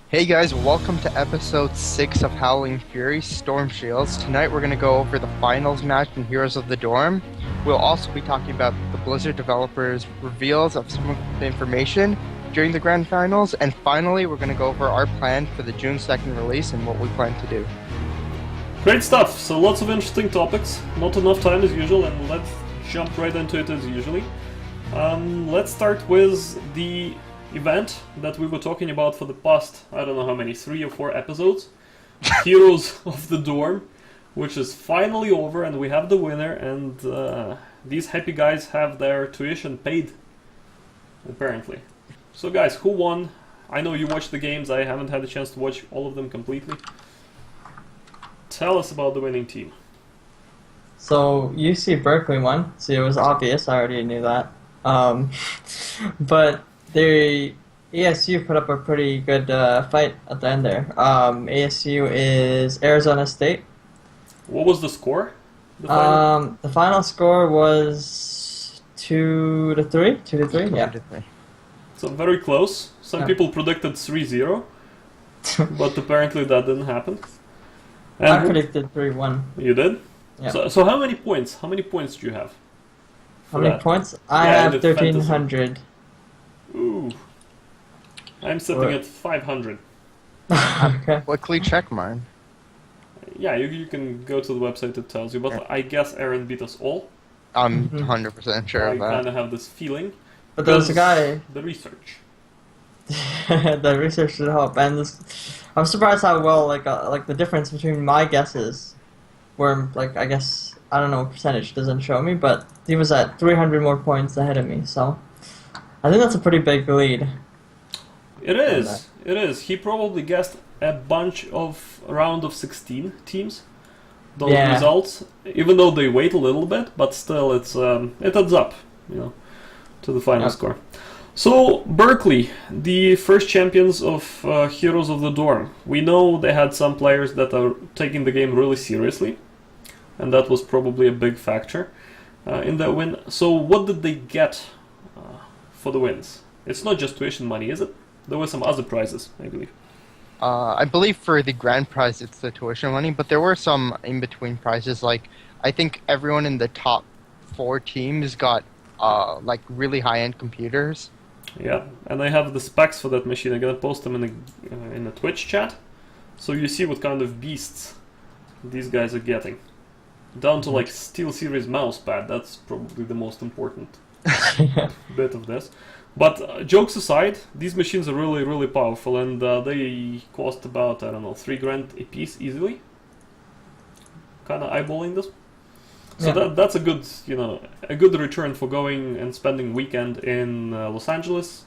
Hey guys, welcome to episode 6 of Howling Fury, Stormshields. Tonight we're going to go over the finals match in Heroes of the Dorm. We'll also be talking about the Blizzard developers' reveals of some of the information during the grand finals, and finally we're going to go over our plan for the June 2nd release and what we plan to do. Great stuff, so lots of interesting topics, not enough time as usual, and let's jump right into it as usually. Let's start with the event that we were talking about for the past, I don't know how many, 3 or 4 episodes. Heroes of the Dorm, which is finally over, and we have the winner, and these happy guys have their tuition paid, apparently. So guys, who won? I know you watched the games, I haven't had a chance to watch all of them completely. Tell us about the winning team. So UC Berkeley won, so it was obvious, I already knew that. But the ASU put up a pretty good fight at the end there. ASU is Arizona State. What was the score? The final score was 2-3. 2-3, yeah. So very close. Some people predicted 3-0, but apparently that didn't happen. And I predicted 3-1. You did? Yeah. So how many points? How many points do you have? How many points? I have 1,300. Ooh. I'm sitting at 500. Okay. Quickly check mine. Yeah, you can go to the website, it tells you, but I guess Aaron beat us all. I'm 100% sure I of that. kind of have this feeling. But there was a guy... The research. The research should help, and I'm surprised how well, like the difference between my guesses were, like, I guess, I don't know what percentage, doesn't show me, but he was at 300 more points ahead of me, so I think that's a pretty big lead. It is. It is. He probably guessed a bunch of round of 16 teams. Those results, even though they wait a little bit, but still, it adds up, to the final score. So Berkeley, the first champions of Heroes of the Dorm. We know they had some players that are taking the game really seriously, and that was probably a big factor in that win. So what did they get for the wins? It's not just tuition money, is it? There were some other prizes, I believe. I believe for the grand prize it's the tuition money, but there were some in-between prizes. Like, I think everyone in the top 4 teams got like really high-end computers. Yeah, and I have the specs for that machine. I'm gonna post them in the Twitch chat, so you see what kind of beasts these guys are getting. Down to like SteelSeries mousepad. That's probably the most important bit of this. But jokes aside, these machines are really, really powerful, and they cost about, I don't know, $3,000 a piece easily. Kind of eyeballing this. So that's a good return for going and spending weekend in Los Angeles,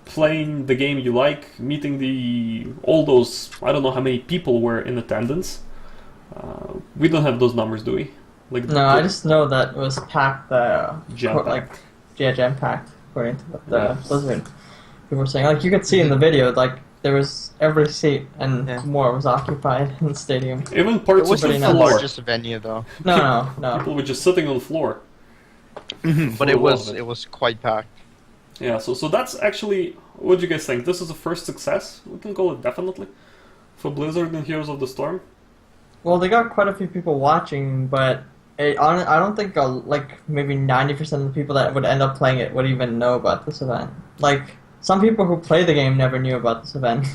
playing the game you like, meeting all those, I don't know how many people were in attendance. We don't have those numbers, do we? I just know that it was packed, jam-packed. Jam-packed, according to what the Blizzard people were saying. Like, you could see in the video, like, there was every seat and more was occupied in the stadium. Even parts of the floor. The largest venue, though. No. People were just sitting on the floor. But it was quite packed. Yeah, so that's actually, what do you guys think? This is the first success, we can call it definitely, for Blizzard and Heroes of the Storm? Well, they got quite a few people watching, but I don't think like maybe 90% of the people that would end up playing it would even know about this event. Like, some people who play the game never knew about this event.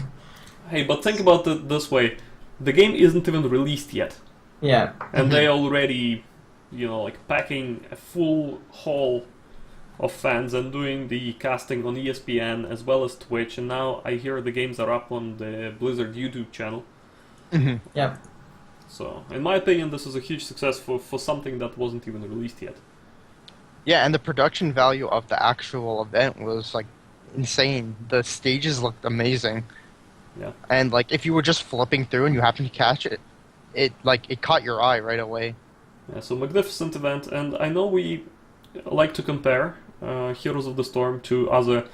Hey, but think about it this way. The game isn't even released yet. Yeah. And they already, like packing a full hall of fans and doing the casting on ESPN as well as Twitch. And now I hear the games are up on the Blizzard YouTube channel. Yeah. So, in my opinion, this is a huge success for something that wasn't even released yet. Yeah, and the production value of the actual event was, like, insane. The stages looked amazing. Yeah. And, like, if you were just flipping through and you happened to catch it, it caught your eye right away. Yeah, so magnificent event, and I know we like to compare Heroes of the Storm to other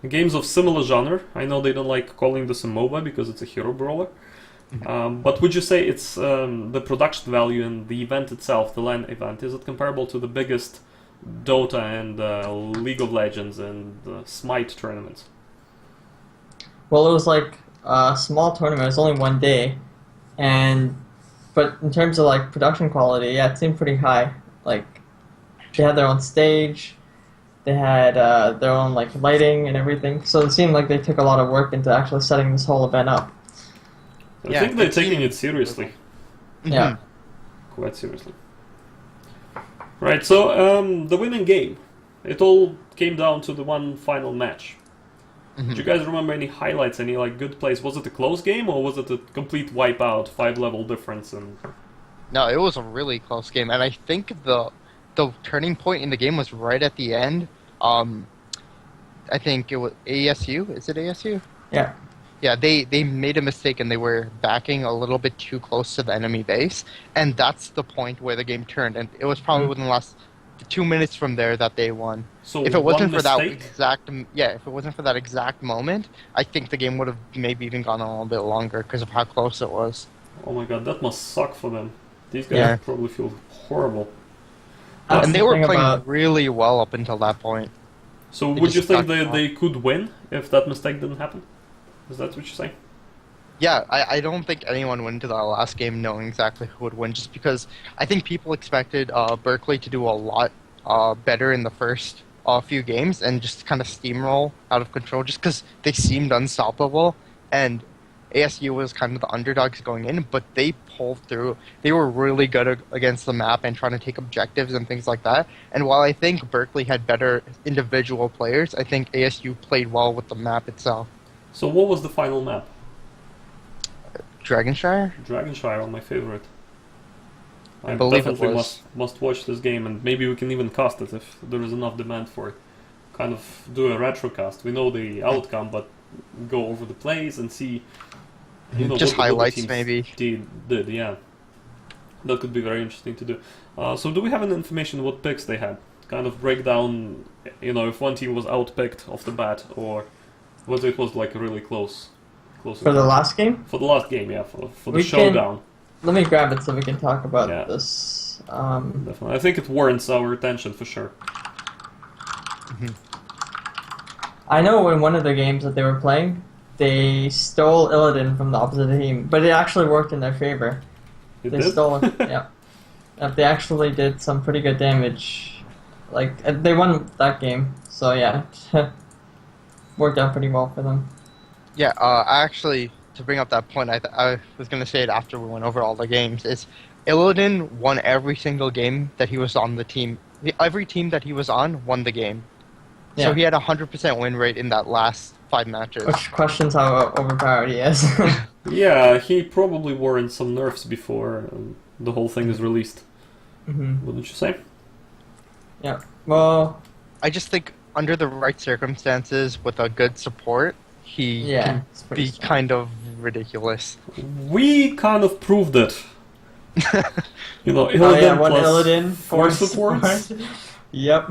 games of similar genre. I know they don't like calling this a MOBA because it's a hero brawler. But would you say it's the production value and the event itself, the LAN event, is it comparable to the biggest Dota and League of Legends and Smite tournaments? Well, it was like a small tournament. It was only 1 day, but in terms of like production quality, yeah, it seemed pretty high. Like they had their own stage, they had their own like lighting and everything. So it seemed like they took a lot of work into actually setting this whole event up. I think they're taking it seriously. Yeah, quite seriously. Right. So the winning game, it all came down to the one final match. Do you guys remember any highlights, any like good plays? Was it a close game or was it a complete wipeout, 5-level difference? And No, it was a really close game, and I think the turning point in the game was right at the end. I think it was ASU. Is it ASU? yeah. Yeah, they made a mistake and they were backing a little bit too close to the enemy base, and that's the point where the game turned. And it was probably within the last 2 minutes from there that they won. so If it wasn't one for that mistake, if it wasn't for that exact moment, I think the game would have maybe even gone on a little bit longer because of how close it was. oh my god, that must suck for them. These guys Yeah. probably feel horrible. That's And they the were thing playing about- really well up until that point. So They would you just think sucked they could win if that mistake didn't happen? Is that what you're saying? Yeah, I don't think anyone went into that last game knowing exactly who would win, just because I think people expected Berkeley to do a lot better in the first few games and just kind of steamroll out of control, just because they seemed unstoppable. And ASU was kind of the underdogs going in, but they pulled through. They were really good against the map and trying to take objectives and things like that. And while I think Berkeley had better individual players, I think ASU played well with the map itself. So what was the final map? Dragonshire? Dragonshire, my favorite. I believe it definitely was. must watch this game, and maybe we can even cast it if there is enough demand for it. Kind of do a retrocast. We know the outcome, but go over the plays and see. Just what the highlights, teams maybe. Did, yeah. That could be very interesting to do. So do we have any information what picks they had? Kind of break down, if one team was outpicked off the bat, or whether it was like really close. For the last game? For the last game, yeah, for the We showdown. Let me grab it so we can talk about Yeah. this. Definitely. I think it warrants our attention for sure. I know in one of the games that they were playing, they stole Illidan from the opposite team, but it actually worked in their favor. It They did? stole it. Yeah. They actually did some pretty good damage. Like they won that game, so yeah, worked out pretty well for them. Yeah, actually, to bring up that point, I was going to say it after we went over all the games, is Illidan won every single game that he was on the team. Every team that he was on won the game. Yeah. So he had a 100% win rate in that last 5 matches. Which questions how overpowered he is. Yeah, he probably warrants some nerfs before the whole thing is released. Wouldn't you say? Yeah. Well. I just think under the right circumstances, with a good support, he can it's pretty be strong. kind of ridiculous. We kind of proved it. Illidan Oh yeah, one plus Illidan, 4 supports Yep.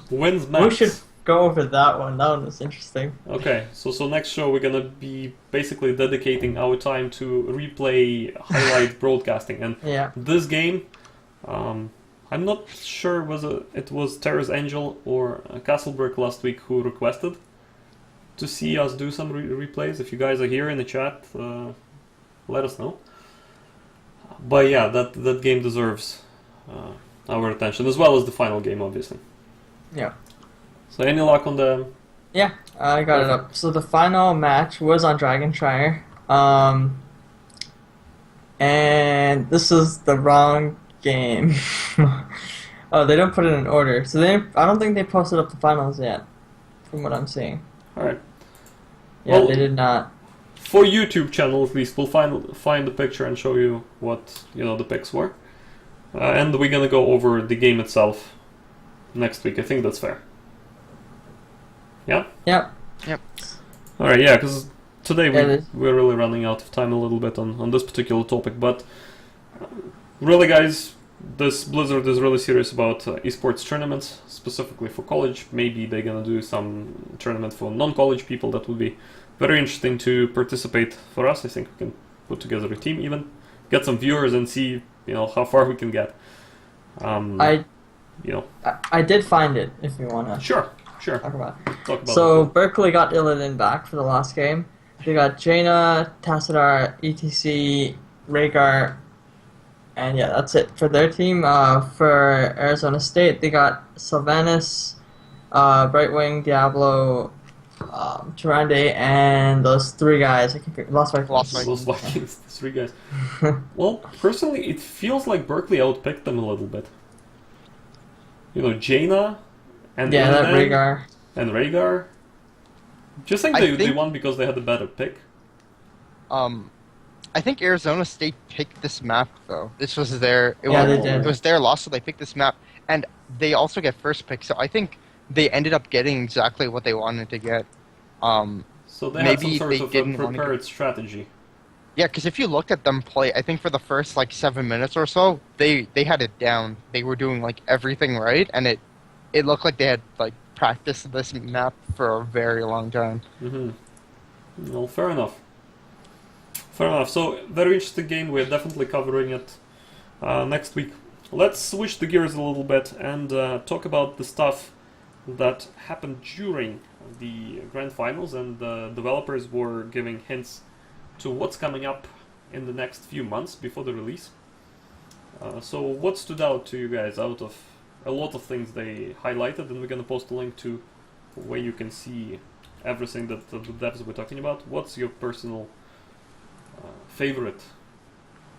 wins maps. We should go over that one. That one was interesting. Okay, so next show we're gonna be basically dedicating our time to replay highlight broadcasting, and Yeah. this game, I'm not sure whether it was Terra's Angel or Castlebrick last week who requested to see us do some replays. If you guys are here in the chat, let us know. But yeah, that game deserves our attention, as well as the final game, obviously. Yeah. So any luck on the... Yeah, I got it up. So the final match was on Dragonshire. And this is the wrong game. Oh, they don't put it in order. So I don't think they posted up the finals yet, from what I'm seeing. Alright. Yeah, Well, they did not. For YouTube channel, at least, we'll find the picture and show you what the picks were, and we're gonna go over the game itself next week. I think that's fair. Yeah. Yep. All right. Yeah, because today Yeah, we're really running out of time a little bit on this particular topic, but really, guys, this Blizzard is really serious about esports tournaments, specifically for college. Maybe they're gonna do some tournament for non-college people. That would be very interesting to participate for us. I think we can put together a team, even get some viewers and see how far we can get. I did find it if you wanna Sure. talk about it. Talk about So it. Berkeley got Illidan back for the last game, They got Jaina, Tassadar, ETC, Rhaegar, and yeah, that's it for their team. For Arizona State, they got Sylvanas, Brightwing, Diablo, Tyrande, and those three guys. I can Lost Vikings. Those Vikings, the three guys. Well, personally, it feels like Berkeley outpicked them a little bit. You know, Jaina and that Rhaegar. And Rhaegar. Do you think they won because they had the better pick? I think Arizona State picked this map though. This was their they did. It was their loss, so they picked this map, and they also get first pick. So I think they ended up getting exactly what they wanted to get. So they had some sort of a prepared strategy. Yeah, because if you looked at them play, I think for the first like 7 minutes or so, they had it down. They were doing like everything right, and it looked like they had like practiced this map for a very long time. Well, fair enough. Fair enough. So, very interesting game. We're definitely covering it next week. Let's switch the gears a little bit and talk about the stuff that happened during the grand finals, and the developers were giving hints to what's coming up in the next few months before the release. So, what stood out to you guys out of a lot of things they highlighted? And we're going to post a link to where you can see everything that the devs were talking about. What's your personal favorite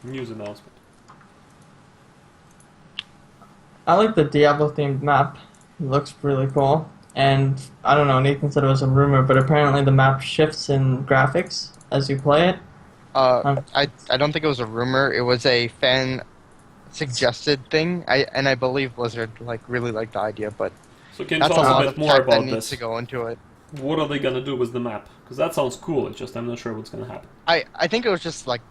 news announcement? I like the Diablo themed map. It looks really cool. And I don't know, Nathan said it was a rumor, but apparently the map shifts in graphics as you play it. I don't think it was a rumor. It was a fan suggested thing. I believe Blizzard really liked the idea, but so can you tell us a bit more about this? Needs to go into it. What are they gonna do with the map? Because that sounds cool. It's just I'm not sure what's gonna happen. I think it was just like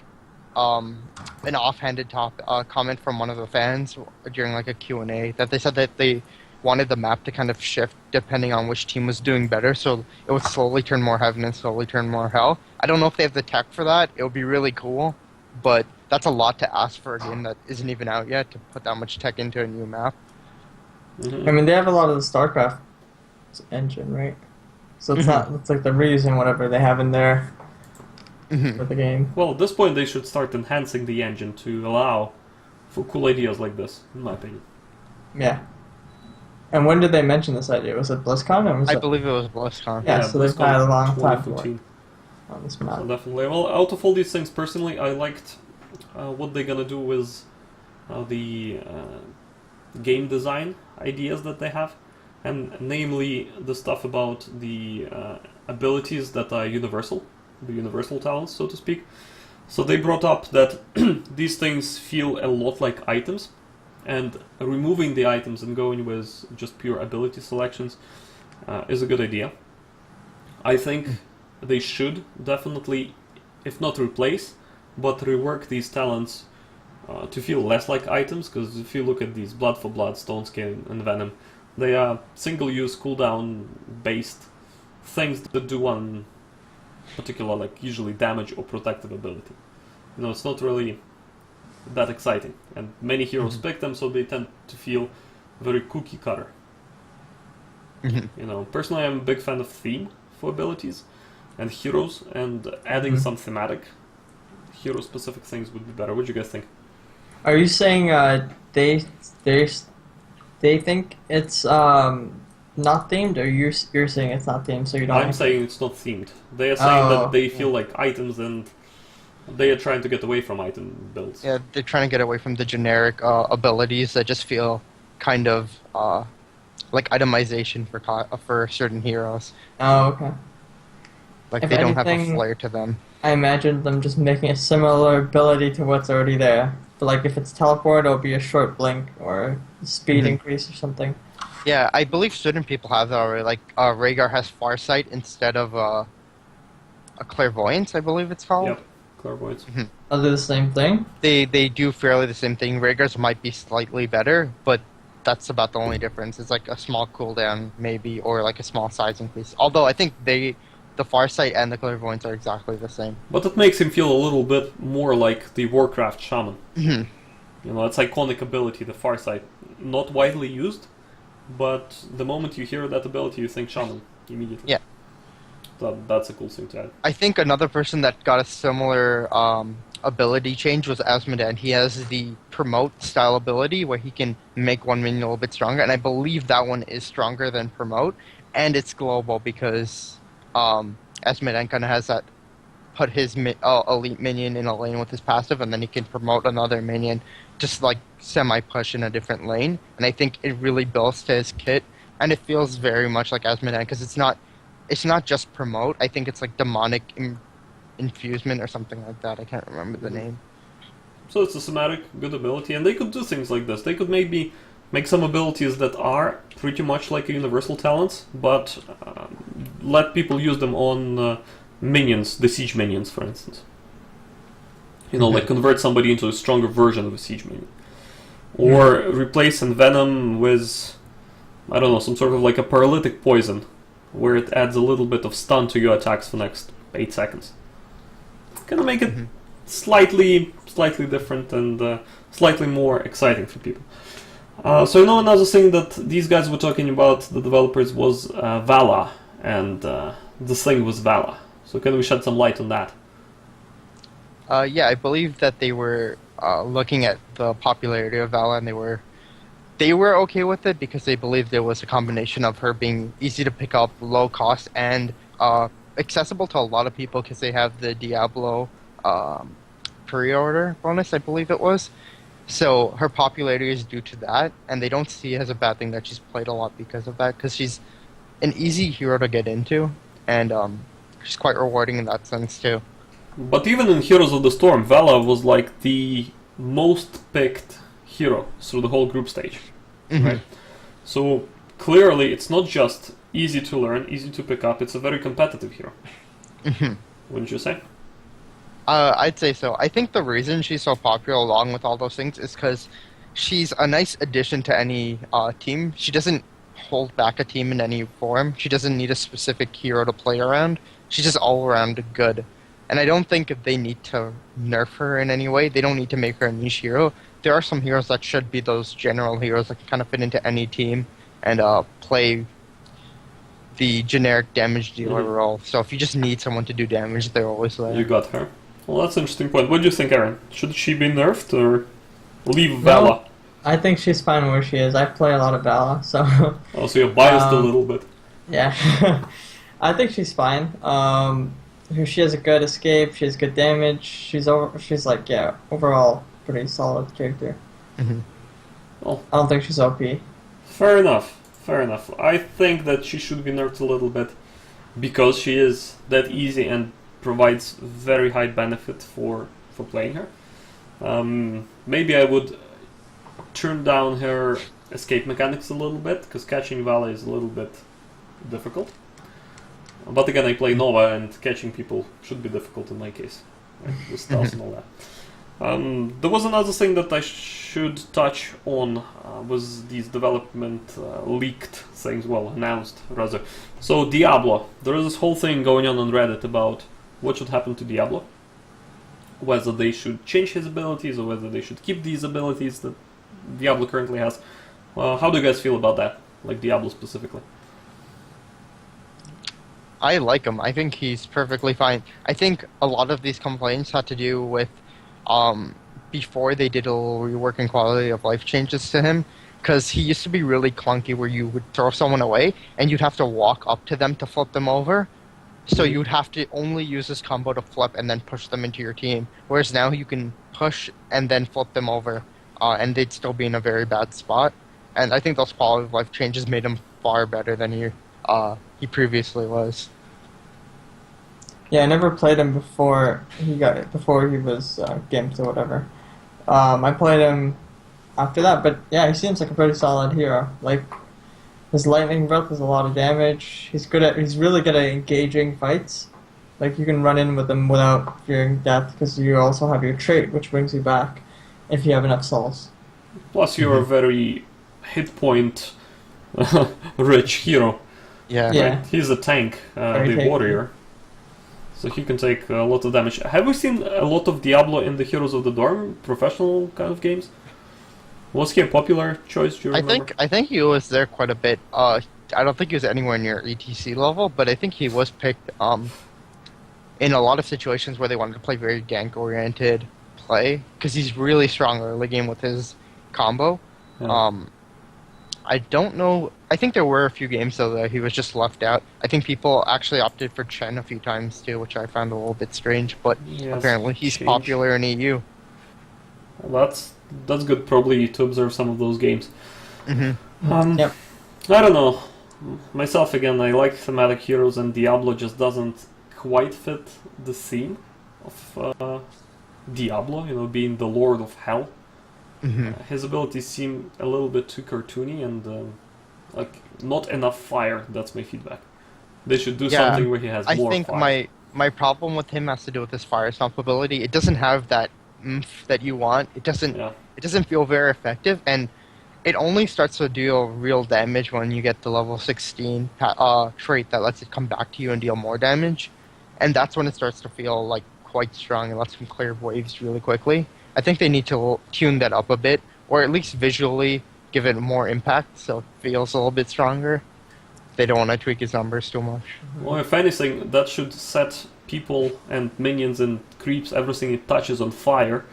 an offhanded comment from one of the fans during like a Q&A that they said that they wanted the map to kind of shift depending on which team was doing better, so it would slowly turn more heaven and slowly turn more hell. I don't know if they have the tech for that. It would be really cool, but that's a lot to ask for a game that isn't even out yet, to put that much tech into a new map. I mean, they have a lot of the StarCraft engine, right? So it's not, it's like they're reusing whatever they have in there for the game. Well, at this point they should start enhancing the engine to allow for cool ideas like this, in my opinion. Yeah. And when did they mention this idea? Was it BlizzCon? Or was I believe it was BlizzCon. Yeah, so they've had a long time for it. On this map. So definitely. Well, out of all these things, personally, I liked what they're gonna do with the game design ideas that they have, and namely the stuff about the abilities that are universal, the universal talents, so to speak. So they brought up that these things feel a lot like items, and removing the items and going with just pure ability selections is a good idea. I think they should definitely, if not replace, but rework these talents to feel less like items, because if you look at these Blood for Blood, Stone Skin, and Venom, they are single-use cooldown-based things that do one particular, like usually damage or protective ability. You know, it's not really that exciting, and many heroes pick them, so they tend to feel very cookie cutter. You know, personally, I'm a big fan of theme for abilities and heroes, and adding some thematic hero-specific things would be better. What do you guys think? Are you saying they think it's not themed, or you're saying it's not themed, so you don't? I'm saying it's not themed. They are saying that they feel like items, and they are trying to get away from item builds. Yeah, they're trying to get away from the generic abilities that just feel kind of like itemization for certain heroes. Oh, okay. Like If they don't have a anything, flair to them. I imagined them just making a similar ability to what's already there. But like if it's teleport, it'll be a short blink or speed increase or something. Yeah, I believe certain people have that already. Like Rhaegar has Farsight instead of a Clairvoyance, I believe it's called. Yep, Clairvoyance. I'll do the same thing. They do fairly the same thing. Rhaegar's might be slightly better, but that's about the only difference. It's like a small cooldown maybe, or like a small size increase. Although I think the Farsight and the Clairvoyance are exactly the same. But it makes him feel a little bit more like the Warcraft Shaman. You know, it's iconic ability, the Farsight. Not widely used, but the moment you hear that ability, you think Shaman immediately. Yeah. that's a cool thing to add. I think another person that got a similar ability change was Asmodan. He has the promote style ability where he can make one minion a little bit stronger, and I believe that one is stronger than promote, and it's global because Asmodan kind of has that put his elite minion in a lane with his passive, and then he can promote another minion just like semi-push in a different lane, and I think it really builds to his kit, and it feels very much like Asmodan because it's not just promote. I think it's like demonic infusement or something like that. I can't remember the name. So it's a thematic good ability, and they could do things like this. They could maybe make some abilities that are pretty much like a universal talent, but let people use them on minions, the siege minions, for instance. You know, like convert somebody into a stronger version of a siege minion. Or replace Envenom with, I don't know, some sort of like a paralytic poison, where it adds a little bit of stun to your attacks for the next 8 seconds. Gonna make it slightly different and slightly more exciting for people. So another thing that these guys were talking about, the developers, was Vala, and the thing was Vala. So can we shed some light on that? Yeah, I believe that they were looking at the popularity of Vala, and they were okay with it because they believed there was a combination of her being easy to pick up, low cost, and accessible to a lot of people because they have the Diablo pre-order bonus, I believe it was. So her popularity is due to that, and they don't see it as a bad thing that she's played a lot because of that, because she's an easy hero to get into, and she's quite rewarding in that sense too. But even in Heroes of the Storm, Vala was like the most picked hero through the whole group stage. Right? So clearly it's not just easy to learn, easy to pick up, it's a very competitive hero. Wouldn't you say? I'd say so. I think the reason she's so popular along with all those things is because she's a nice addition to any team. She doesn't hold back a team in any form. She doesn't need a specific hero to play around. She's just all around good. And I don't think they need to nerf her in any way. They don't need to make her a niche hero. There are some heroes that should be those general heroes that can kind of fit into any team and play the generic damage dealer role. So if you just need someone to do damage, they're always there. You got her. Well, that's an interesting point. What do you think, Aaron? Should she be nerfed or leave Vala? No, I think she's fine where she is. I play a lot of Vala, so... Oh, so you're biased a little bit. Yeah. I think she's fine. She has a good escape, she has good damage, she's like, yeah, overall pretty solid character. Well, I don't think she's OP. Fair enough. I think that she should be nerfed a little bit because she is that easy and provides very high benefit for playing her. Maybe I would turn down her escape mechanics a little bit because catching Vala is a little bit difficult. But again, I play Nova, and catching people should be difficult in my case, right? With stealth and all that. There was another thing that I should touch on, was these development leaked things, well, announced rather. So Diablo, there is this whole thing going on Reddit about what should happen to Diablo, whether they should change his abilities or whether they should keep these abilities that Diablo currently has. How do you guys feel about that, like Diablo specifically? I like him. I think he's perfectly fine. I think a lot of these complaints had to do with before they did a little rework and quality of life changes to him, because he used to be really clunky where you would throw someone away and you'd have to walk up to them to flip them over. So you would have to only use this combo to flip and then push them into your team. Whereas now you can push and then flip them over, and they'd still be in a very bad spot. And I think those quality of life changes made him far better than he previously was. Yeah, I never played him before he was gimped or whatever. I played him after that, but yeah, he seems like a pretty solid hero. Like, his lightning breath does a lot of damage. He's really good at engaging fights. Like, you can run in with him without fearing death because you also have your trait, which brings you back if you have enough souls. Plus, you're a very hit point rich hero. Yeah. Right? He's a tank, the warrior. So he can take a lot of damage. Have we seen a lot of Diablo in the Heroes of the Dorm professional kind of games? Was he a popular choice? Do you remember? I think he was there quite a bit. I don't think he was anywhere near ETC level, but I think he was picked in a lot of situations where they wanted to play very gank-oriented play, because he's really strong early game with his combo. Yeah. I don't know. I think there were a few games, though, that he was just left out. I think people actually opted for Chen a few times, too, which I found a little bit strange, but Yes, apparently he's change. popular in EU. Well, that's good, probably, to observe some of those games. Mm-hmm. Yep. I don't know. Myself, again, I like thematic heroes, and Diablo just doesn't quite fit the theme of Diablo, being the Lord of Hell. Mm-hmm. His abilities seem a little bit too cartoony and not enough fire. That's my feedback. They should do something where he has more I think fire. my problem with him has to do with his fire stomp ability. It doesn't have that oomph that you want. It doesn't feel very effective, and it only starts to deal real damage when you get the level 16 trait that lets it come back to you and deal more damage. And that's when it starts to feel like quite strong and lets him clear waves really quickly. I think they need to tune that up a bit, or at least visually give it more impact so it feels a little bit stronger. They don't want to tweak his numbers too much. Well, if anything, that should set people and minions and creeps, everything it touches, on fire,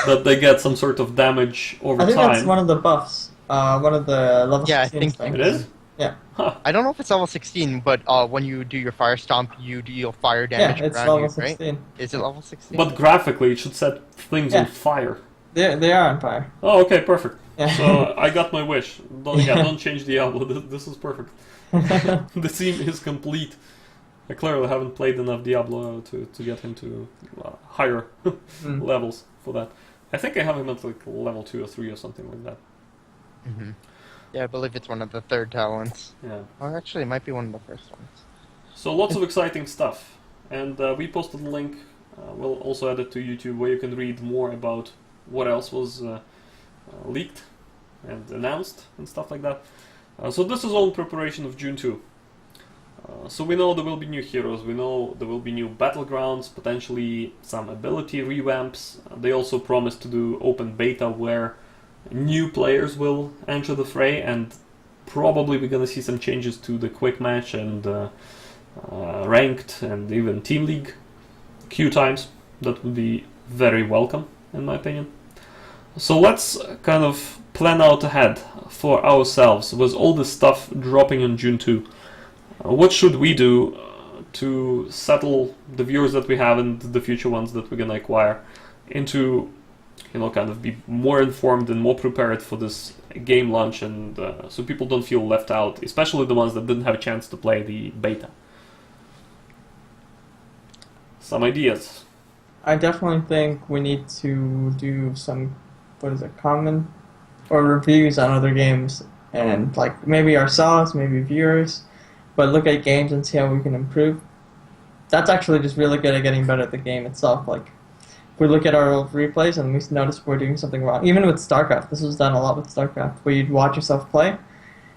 that they get some sort of damage over I think time. that's one of the buffs. One of the level 16 I think things. It is? Yeah. Huh. I don't know if it's level 16, but when you do your fire stomp, you deal fire damage Yeah, it's around level you, 16. right? Is it level 16? But graphically, it should set things on fire. They are on fire. Oh, okay, perfect. Yeah. So I got my wish. Don't change Diablo. This is perfect. The theme is complete. I clearly haven't played enough Diablo to get him to higher levels for that. I think I have him at like level 2 or 3 or something like that. Mm-hmm. Yeah, I believe it's one of the third talents. Yeah. Or actually, it might be one of the first ones. So lots of exciting stuff. And we posted a link. We'll also add it to YouTube where you can read more about what else was leaked and announced and stuff like that. So this is all in preparation of June 2. So we know there will be new heroes, we know there will be new battlegrounds, potentially some ability revamps. They also promised to do open beta where new players will enter the fray, and probably we're gonna see some changes to the quick match and ranked and even team league queue times. That would be very welcome, in my opinion. So let's kind of plan out ahead for ourselves with all this stuff dropping on June 2. What should we do to settle the viewers that we have and the future ones that we're gonna acquire into, kind of be more informed and more prepared for this game launch, and so people don't feel left out, especially the ones that didn't have a chance to play the beta? Some ideas. I definitely think we need to do some, comment or reviews on other games, and like maybe ourselves, maybe viewers, but look at games and see how we can improve. That's actually just really good at getting better at the game itself. Like, if we look at our old replays and we notice we're doing something wrong, even with StarCraft, this was done a lot with StarCraft, where you'd watch yourself play,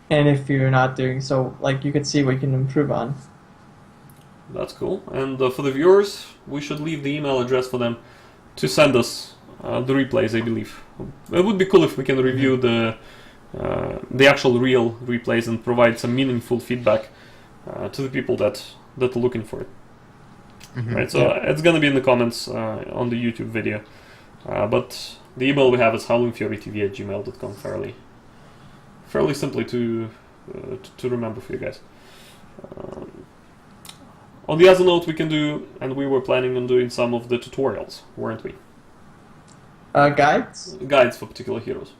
and if you're not doing so, like, you could see what you can improve on. That's cool. And for the viewers, we should leave the email address for them to send us the replays, I believe. It would be cool if we can review the actual real replays and provide some meaningful feedback to the people that are looking for it. Mm-hmm. Right, so it's gonna be in the comments on the YouTube video. But the email we have is howlingfurytv@gmail.com. Fairly simply to remember for you guys. On the other note, we can do, and we were planning on doing some of the tutorials, weren't we? Guides? Guides for particular heroes.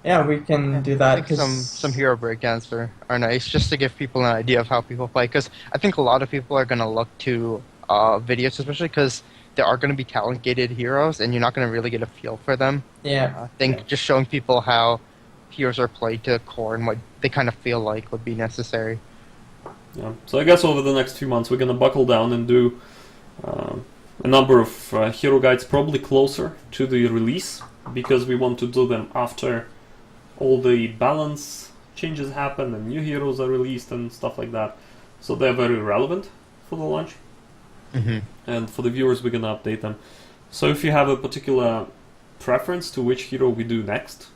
Yeah, we can do that. I think some hero breakdowns are nice, just to give people an idea of how people play. Because I think a lot of people are going to look to videos, especially because there are going to be talent-gated heroes, and you're not going to really get a feel for them. Yeah. I think just showing people how heroes are played to core and what they kind of feel like would be necessary. Yeah. So I guess over the next few months we're gonna buckle down and do a number of hero guides, probably closer to the release, because we want to do them after all the balance changes happen and new heroes are released and stuff like that. So they're very relevant for the launch. Mm-hmm. And for the viewers, we're gonna update them. So if you have a particular preference to which hero we do next,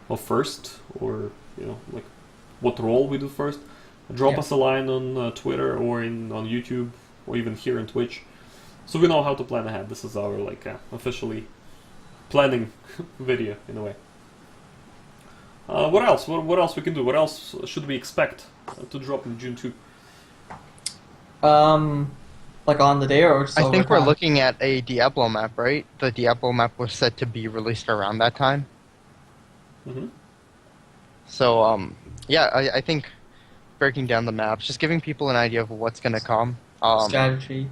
or first, or like what role we do first, Drop us a line on Twitter or on YouTube or even here on Twitch, so we know how to plan ahead. This is our officially planning video in a way. What else? What else we can do? What else should we expect to drop in June 2? Like on the day or just I over think we're time? looking at a Diablo map, right? The Diablo map was said to be released around that time. Mm-hmm. So, yeah, I think breaking down the maps, just giving people an idea of what's going to come. Strategy.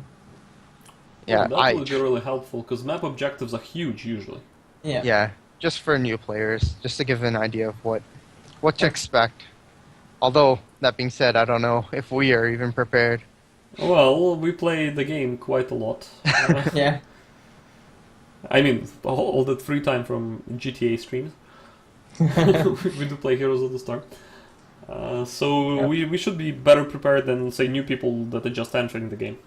Yeah, That would be really helpful because map objectives are huge usually. Yeah. Yeah, just for new players, just to give an idea of what to expect. Although, that being said, I don't know if we are even prepared. Well, we play the game quite a lot. Yeah. I mean, all that free time from GTA streams. We do play Heroes of the Storm. So we should be better prepared than, say, new people that are just entering the game.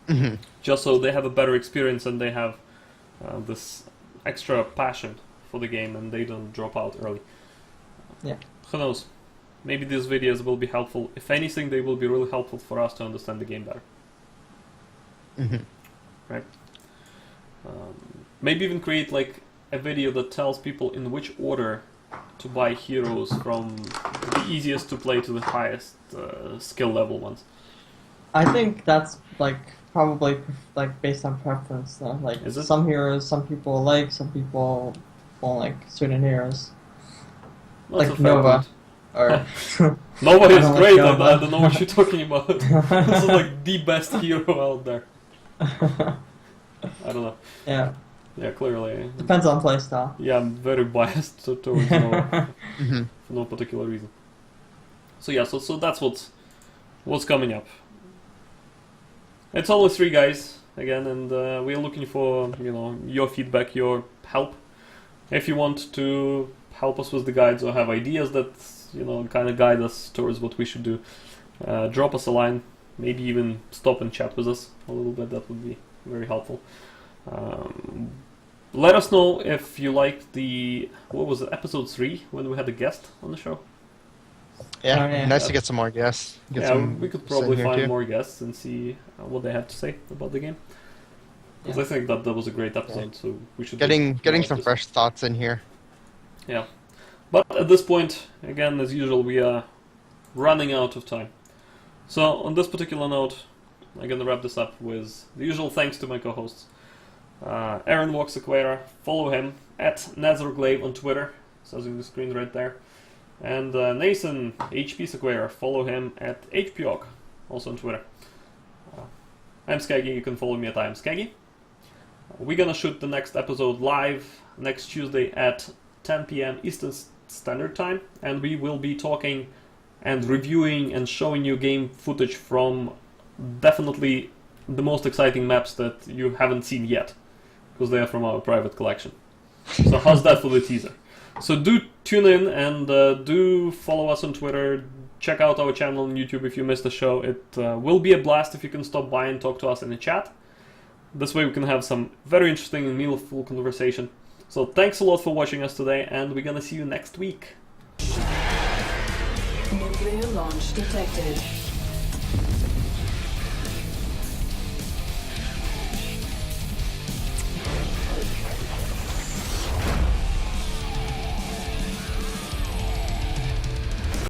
Mhm. Just so they have a better experience and they have this extra passion for the game and they don't drop out early. Yeah. Who knows? Maybe these videos will be helpful. If anything, they will be really helpful for us to understand the game better. Mhm. Right? Maybe even create like a video that tells people in which order to buy heroes from the easiest to play to the highest skill level ones. I think that's like probably like based on preference though. Like Is it? some heroes, some people like, some people won't like certain heroes. That's Like a fair Nova. point. Or Nova I is don't like great, Nova. I don't know what you're talking about. This is like the best hero out there. I don't know. yeah, Yeah, clearly. depends on playstyle. Yeah, I'm very biased towards Nova Mhm. for no particular reason. So yeah, so that's what's coming up. It's only 3 guys again, and we're looking for your feedback, your help. If you want to help us with the guides or have ideas that kind of guide us towards what we should do, drop us a line. Maybe even stop and chat with us a little bit. That would be very helpful. Let us know if you liked what was it, episode 3 when we had a guest on the show. Yeah, Oh, yeah. nice to get some more guests. Get Yeah, some we could in probably here find too. more guests and see what they have to say about the game. Because I think that was a great episode, so we should Getting do more of some this. fresh thoughts in here. Yeah, but at this point, again, as usual, we are running out of time. So on this particular note, I'm gonna wrap this up with the usual thanks to my co-hosts. Aaron Walks Aquera, follow him at Nazarglaive on Twitter, says on the screen right there. And Nathan HP Sequeira, follow him at HPOG, also on Twitter. I'm Skaggy, you can follow me at I'm Skaggy. We're gonna shoot the next episode live next Tuesday at 10 PM Eastern Standard Time, and we will be talking and reviewing and showing you game footage from definitely the most exciting maps that you haven't seen yet, because they are from our private collection. So how's that for the teaser? So do tune in and do follow us on Twitter. Check out our channel on YouTube if you missed the show. It will be a blast if you can stop by and talk to us in the chat. This way we can have some very interesting and meaningful conversation. So thanks a lot for watching us today, and we're gonna see you next week. Nuclear launch detected.